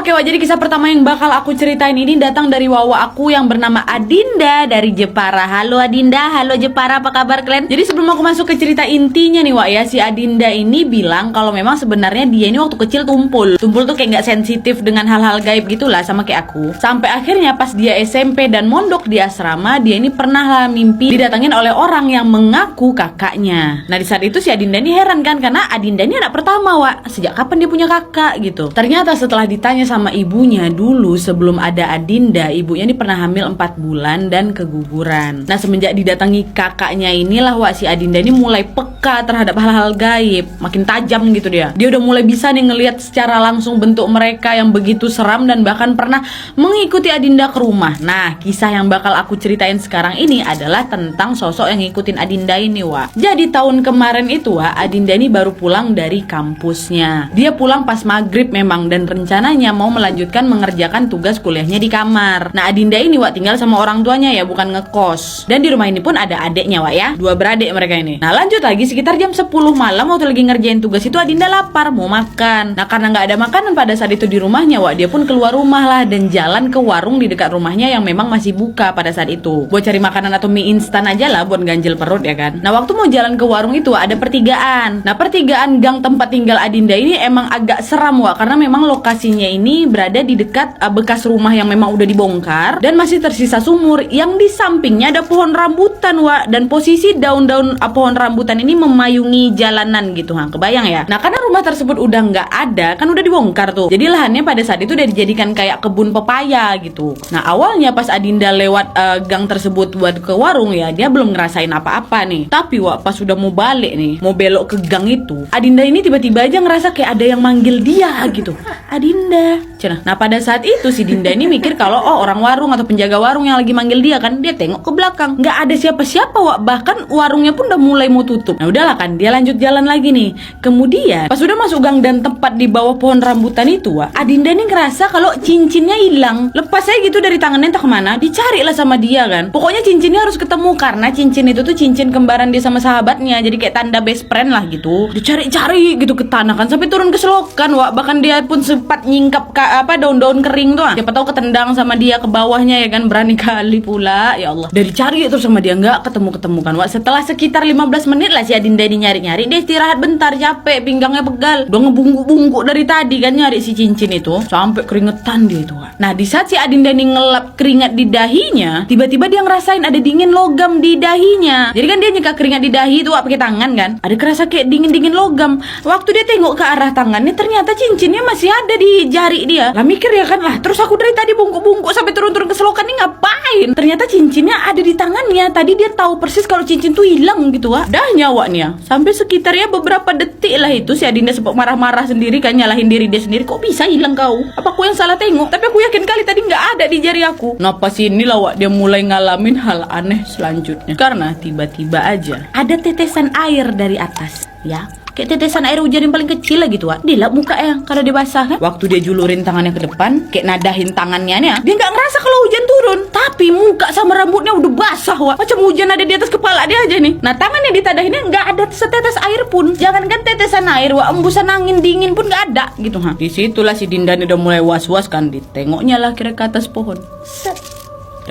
Oke Wak, jadi kisah pertama yang bakal aku ceritain ini datang dari wawa aku yang bernama Adinda dari Jepara. Halo Adinda, halo Jepara, apa kabar kalian? Jadi sebelum aku masuk ke cerita intinya nih Wak ya, si Adinda ini bilang kalau memang sebenarnya dia ini waktu kecil tumpul tuh kayak nggak sensitif dengan hal-hal gaib gitulah sama kayak aku. Sampai akhirnya pas dia SMP dan mondok di asrama, dia ini pernah lah mimpi didatangin oleh orang yang mengaku kakaknya. Nah di saat itu si Adinda ini heran kan, karena Adinda ini anak pertama Wak, sejak kapan dia punya kakak gitu. Ternyata setelah ditanya sama ibunya, dulu sebelum ada Adinda, ibunya ini pernah hamil 4 bulan dan keguguran. Nah semenjak didatangi kakaknya inilah Wak, si Adinda ini mulai peka terhadap hal-hal gaib, makin tajam gitu dia udah mulai bisa nih ngelihat secara langsung bentuk mereka yang begitu seram, dan bahkan pernah mengikuti Adinda ke rumah. Nah kisah yang bakal aku ceritain sekarang ini adalah tentang sosok yang ngikutin Adinda ini Wak. Jadi tahun kemarin itu Wak, Adinda ini baru pulang dari kampusnya. Dia pulang pas maghrib memang, dan rencananya mau melanjutkan mengerjakan tugas kuliahnya di kamar. Nah Adinda ini Wak tinggal sama orang tuanya ya, bukan ngekos. Dan di rumah ini pun ada adeknya Wak ya, 2 beradik mereka ini. Nah lanjut lagi, sekitar jam 10 malam waktu lagi ngerjain tugas itu Adinda lapar mau makan. Nah karena nggak ada makanan pada saat itu di rumahnya Wak, dia pun keluar rumah lah dan jalan ke warung di dekat rumahnya yang memang masih buka pada saat itu, buat cari makanan atau mie instan aja lah buat ganjel perut ya kan. Nah waktu mau jalan ke warung itu ada pertigaan. Nah pertigaan gang tempat tinggal Adinda ini emang agak seram Wak, karena memang lokasinya ini berada di dekat bekas rumah yang memang udah dibongkar dan masih tersisa sumur, yang di sampingnya ada pohon rambutan Wak, dan posisi daun-daun pohon rambutan ini memayungi jalanan gitu, kebayang ya. Nah karena rumah tersebut udah nggak ada kan, udah dibongkar tuh, jadi lahannya pada saat itu udah dijadikan kayak kebun pepaya gitu. Nah awalnya pas Adinda lewat gang tersebut buat ke warung ya, dia belum ngerasain apa-apa nih. Tapi Wak pas udah mau balik nih, mau belok ke gang itu, Adinda ini tiba-tiba aja ngerasa kayak ada yang manggil dia gitu, Adinda. Nah pada saat itu si Dinda ini mikir kalau orang warung atau penjaga warung yang lagi manggil dia kan. Dia tengok ke belakang, nggak ada siapa-siapa Wak, bahkan warungnya pun udah mulai mau tutup. Nah udahlah kan, dia lanjut jalan lagi nih. Kemudian pas udah masuk gang dan tepat di bawah pohon rambutan itu Wak, Adinda ini ngerasa kalau cincinnya hilang. Lepas aja gitu dari tangannya, entah kemana. Dicari lah sama dia kan, pokoknya cincinnya harus ketemu, karena cincin itu tuh cincin kembaran dia sama sahabatnya, jadi kayak tanda best friend lah gitu. Dicari-cari gitu ke tanah kan, sampai turun ke selokan Wak. Bahkan dia pun sempat nyingkap daun-daun kering tuh, siapa tahu ketendang sama dia ke bawahnya ya kan. Berani kali pula ya Allah. Dari cari terus sama dia nggak ketemu kan Wak. Setelah sekitar 15 menit lah si Adinda ini nyari-nyari, dia istirahat bentar, capek, pinggangnya pegal, udah ngebungkuk-bungkuk dari tadi kan nyari si cincin itu, sampai keringetan dia itu Wak. Nah di saat si Adinda ini ngelap keringat di dahinya, tiba-tiba dia ngerasain ada dingin logam di dahinya. Jadi kan dia nyeka keringat di dahi itu Wak pakai tangan kan, ada kerasa kayak dingin logam. Waktu dia tengok ke arah tangannya, ternyata cincinnya masih ada di jari dia. Lah mikir ya kan, lah terus aku dari tadi bungkuk-bungkuk sampai turun-turun ke selokan ini ngapain? Ternyata cincinnya ada di tangannya. Tadi dia tahu persis kalau cincin tuh hilang gitu Wak. Dah nyawanya. Sampai sekitar ya beberapa detik lah itu si Adinda sempat marah-marah sendiri kan, nyalahin diri dia sendiri. Kok bisa hilang kau? Apa aku yang salah tengok? Tapi aku yakin kali tadi nggak ada di jari aku. Nah pas inilah Wak, dia mulai ngalamin hal aneh selanjutnya. Karena tiba-tiba aja ada tetesan air dari atas ya, kayak tetesan air hujan yang paling kecil lah gitu Wak. Dia lap muka ya karena dia basah kan. Waktu dia julurin tangannya ke depan, kayak nadahin tangannya nih, dia nggak ngerasa kalau hujan turun, tapi muka sama rambutnya udah basah Wak, macam hujan ada di atas kepala dia aja nih. Nah tangannya ditadahinnya nggak ada setetes air pun, jangankan tetesan air Wak, embusan angin dingin pun nggak ada gitu. Disitulah si Dinda udah mulai was-was kan, ditengoknya lah kira ke atas pohon. Set.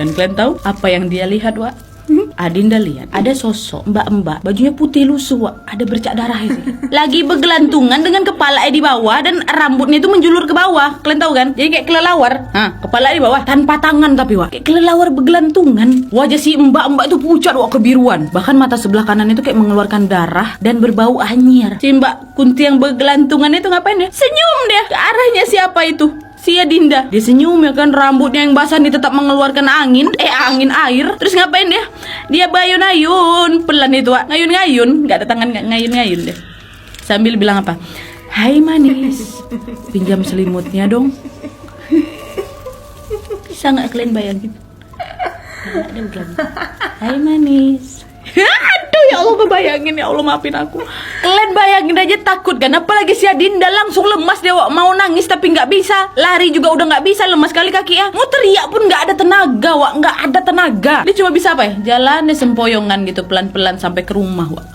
Dan kalian tahu apa yang dia lihat Wak? Adinda lihat ada sosok mbak-mbak, bajunya putih lusuh Wak, ada bercak darah itu. Lagi bergelantungan dengan kepala di bawah dan rambutnya itu menjulur ke bawah. Kalian tahu kan? Jadi kayak kelelawar. Kepala di bawah tanpa tangan tapi Wak, kayak kelelawar bergelantungan. Wajah si mbak-mbak itu pucat Wak, kebiruan. Bahkan mata sebelah kanan itu kayak mengeluarkan darah dan berbau anyir. Si mbak Kunti yang bergelantungan itu ngapain ya? Senyum dia ke arahnya siapa itu? Si Adinda. Dia senyum ya kan, rambutnya yang basah nih tetap mengeluarkan angin air. Terus ngapain dia? Dia bayun-ayun pelan itu Wak, ngayun-ngayun, nggak ada tangan, nggak ngayun-ngayun deh. Sambil bilang apa? Hai manis, pinjam selimutnya dong. Bisa nggak kalian bayangin? Ada bilang, hai manis. Aduh ya Allah, kebayangin ya Allah, maafin aku. Kalian bayangin aja, takut kan? Apalagi si Adinda langsung lemas dia Wak, mau nangis tapi nggak bisa, lari juga udah nggak bisa, lemas kali kaki ya. Mau teriak pun nggak ada tenaga Wak, nggak ada tenaga. Dia cuma bisa apa ya? Jalannya sempoyongan gitu pelan-pelan sampai ke rumah Wak.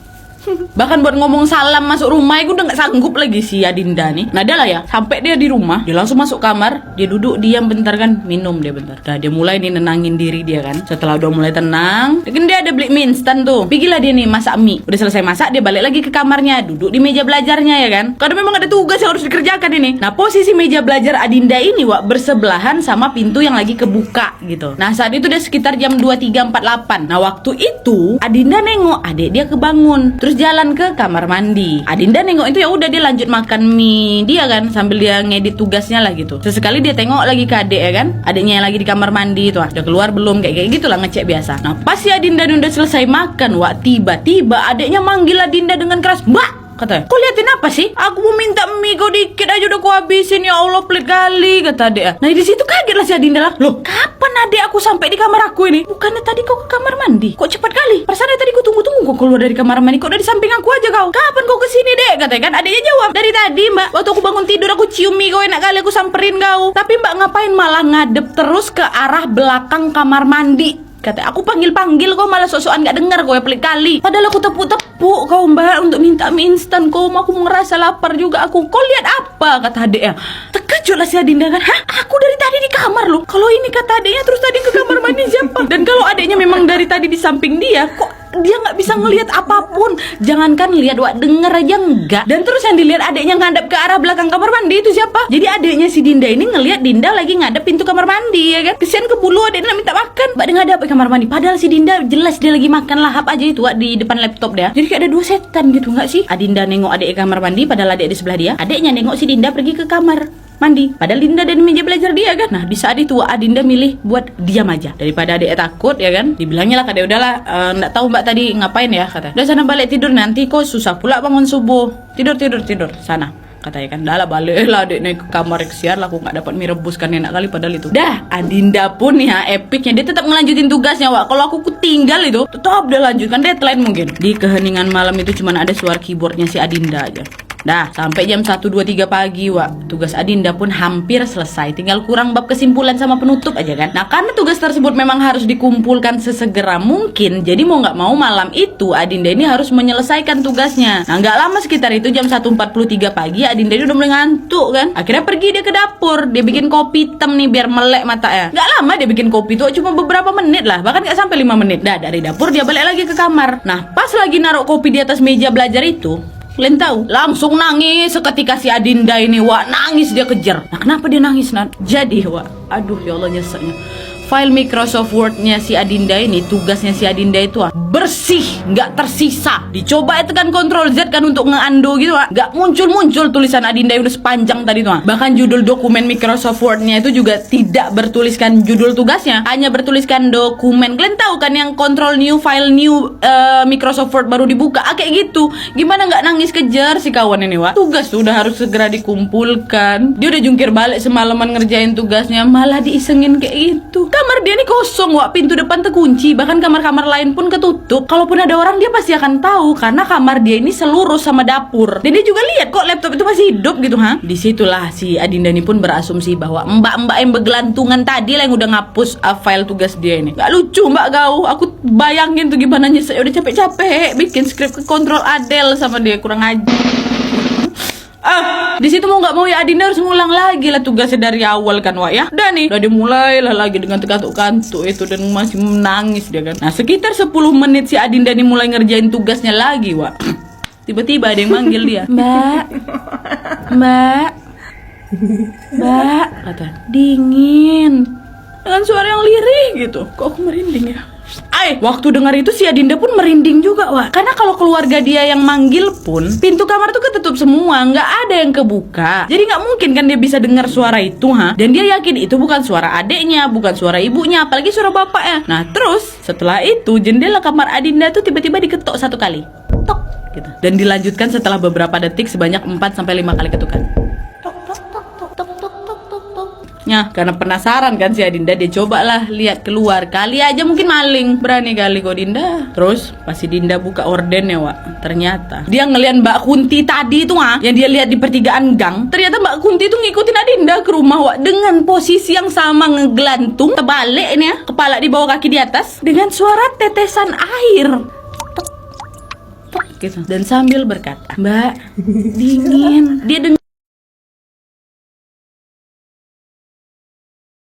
Bahkan buat ngomong salam masuk rumah aku udah gak sanggup lagi si Adinda nih. Nah dah lah ya, sampai dia di rumah, dia langsung masuk kamar, dia duduk diam bentar kan, minum dia bentar. Nah dia mulai nih nenangin diri dia kan. Setelah udah mulai tenang, mungkin dia ada beli mie instan tuh. Pergilah dia nih masak mie. Udah selesai masak, dia balik lagi ke kamarnya, duduk di meja belajarnya ya kan. Karena memang ada tugas yang harus dikerjakan ini. Nah posisi meja belajar Adinda ini Wak bersebelahan sama pintu yang lagi kebuka gitu. Nah saat itu udah sekitar jam 23.48. Nah waktu itu Adinda nengok adik dia kebangun, terus jalan ke kamar mandi. Adinda nengok itu ya udah dia lanjut makan mie dia kan sambil dia ngedit tugasnya lah gitu. Sesekali dia tengok lagi ke adik ya kan, adiknya yang lagi di kamar mandi tuh udah keluar belum, kayak gitulah ngecek biasa. Nah pas si Adinda udah selesai makan Wak, tiba-tiba adiknya manggil Adinda dengan keras, "Mbak!" katanya. "Kau liatin apa sih? Aku mau minta mie kau dikit aja udah kau habisin, ya Allah pelit kali," kata adik. Nah di situ kagetlah si Adinda lah. "Loh, kapan adik aku sampai di kamar aku ini? Bukannya tadi kau ke kamar mandi? Kok cepat kali? Perasaan tadi kau tunggu-tunggu kau keluar dari kamar mandi, kok udah di samping aku aja kau. Kapan kau kesini dek?" katanya kan. Adiknya jawab, "Dari tadi mbak, waktu aku bangun tidur aku cium mie kau, enak kali aku samperin kau. Tapi mbak ngapain malah ngadep terus ke arah belakang kamar mandi?" Kata, "Aku panggil-panggil kau malah sok-sokan gak dengar kau ya, pelit kali. Padahal aku tepuk-tepuk kau mbak untuk minta mie instan kau, aku ngerasa lapar juga aku. Kau lihat apa?" kata adik ya. Terkejut lah si Adinda kan. "Hah? Aku dari tadi di kamar loh. Kalau ini kata adiknya terus tadi ke kamar mandi siapa?" Dan kalau adiknya memang dari tadi di samping dia, kok dia nggak bisa ngelihat apapun. Jangankan lihat Wak, denger aja enggak. Dan terus yang dilihat adiknya ngadep ke arah belakang kamar mandi itu siapa? Jadi adiknya si Dinda ini ngelihat Dinda lagi ngadep pintu kamar mandi ya kan. Kesian kebulu adiknya nak minta makan, mbak dia ngadep ke kamar mandi. Padahal si Dinda jelas dia lagi makan lahap aja itu Wak di depan laptop dia. Jadi kayak ada dua setan gitu nggak sih? Adinda nengok adik ke kamar mandi, padahal adik di sebelah dia. Adiknya nengok si Dinda pergi ke kamar mandi, padahal Dinda dan meja belajar dia kan. Nah di saat itu Adinda milih buat diam aja daripada adiknya takut ya kan. Dibilangnya lah kata, "Udahlah, nggak tahu mbak tadi ngapain ya," kata. "Udah sana balik tidur, nanti kok susah pula bangun subuh. Tidur sana," katanya kan. "Dah lah balik lah adik naik ke kamar, kesian lah aku nggak dapat mie rebus kan, enak kali padahal itu." Dah Adinda pun ya epicnya dia tetap ngelanjutin tugasnya Wak. Kalau aku tinggal itu tetap dia lanjutkan deadline mungkin. Di keheningan malam itu cuma ada suara keyboardnya si Adinda aja. Dah sampai jam 1, 2, 3 pagi Wak, tugas Adinda pun hampir selesai, tinggal kurang bab kesimpulan sama penutup aja kan. Nah karena tugas tersebut memang harus dikumpulkan sesegera mungkin, jadi mau nggak mau malam itu Adinda ini harus menyelesaikan tugasnya. Nah nggak lama sekitar itu jam 1.43 pagi Adinda ini udah mulai ngantuk kan. Akhirnya pergi dia ke dapur, dia bikin kopi hitam nih biar melek matanya. Nggak lama dia bikin kopi tuh, cuma beberapa menit lah, bahkan nggak sampai 5 menit. Dah dari dapur dia balik lagi ke kamar. Nah pas lagi naruh kopi di atas meja belajar itu, kalian tahu, langsung nangis seketika si Adinda ini Wak, nangis dia kejar. Nah kenapa dia nangis Nat? Jadi Wak, aduh ya Allah nyeseknya, file Microsoft Word-nya si Adinda ini, tugasnya si Adinda itu bersih, nggak tersisa. Dicoba itu kan Ctrl Z kan untuk nge-undo gitu nggak muncul tulisan Adinda yang udah sepanjang tadi tuh. Bahkan judul dokumen Microsoft Word-nya itu juga tidak bertuliskan judul tugasnya, hanya bertuliskan dokumen. Kalian tahu kan yang Ctrl New File New Microsoft Word baru dibuka, kayak gitu. Gimana nggak nangis kejar si kawan ini Wak? Tugas tuh udah harus segera dikumpulkan. Dia udah jungkir balik semalaman ngerjain tugasnya, malah diisengin kayak gitu. Kamar dia nih kosong Wak, pintu depan terkunci, bahkan kamar-kamar lain pun ketutup. Kalaupun ada orang dia pasti akan tahu karena kamar dia ini selurus sama dapur. Dan dia juga lihat kok laptop itu masih hidup gitu Disitulah si Adinda ini pun berasumsi bahwa mbak-mbak yang bergelantungan tadi lah yang udah ngapus file tugas dia ini. Gak lucu mbak kau, aku bayangin tuh gimana nyesek, udah capek-capek bikin skrip ke kontrol Adel sama dia, kurang aja. Di situ mau nggak mau ya Adinda harus ngulang lagi lah tugasnya dari awal kan Wak ya. Dan nih udah dimulai lah lagi dengan terkantuk-kantuk itu dan masih menangis dia kan. Nah sekitar 10 menit si Adinda nih mulai ngerjain tugasnya lagi Wak. Tiba-tiba ada yang manggil dia, Mbak, kata, "Dingin," dengan suara yang lirih gitu. Kok aku merinding ya? Waktu dengar itu si Adinda pun merinding juga Wak. Karena kalau keluarga dia yang manggil pun pintu kamar tuh ketutup semua, nggak ada yang kebuka. Jadi nggak mungkin kan dia bisa dengar suara itu Dan dia yakin itu bukan suara adeknya, bukan suara ibunya, apalagi suara bapaknya. Nah terus setelah itu jendela kamar Adinda tuh tiba-tiba diketok 1 kali, tok gitu. Dan dilanjutkan setelah beberapa detik sebanyak 4-5 kali ketukan. Ya, karena penasaran kan si Adinda, dia cobalah lihat keluar. Kali aja mungkin maling. Berani kali kok Dinda. Terus pas si Dinda buka ordennya Wak, ternyata dia ngeliat Mbak Kunti tadi itu yang dia lihat di pertigaan gang. Ternyata Mbak Kunti itu ngikutin Adinda ke rumah Wak, dengan posisi yang sama, ngegelantung terbalik ini kepala di bawah kaki di atas, dengan suara tetesan air. Tok, tok, gitu dan sambil berkata, "Mbak, dingin." Dia dengar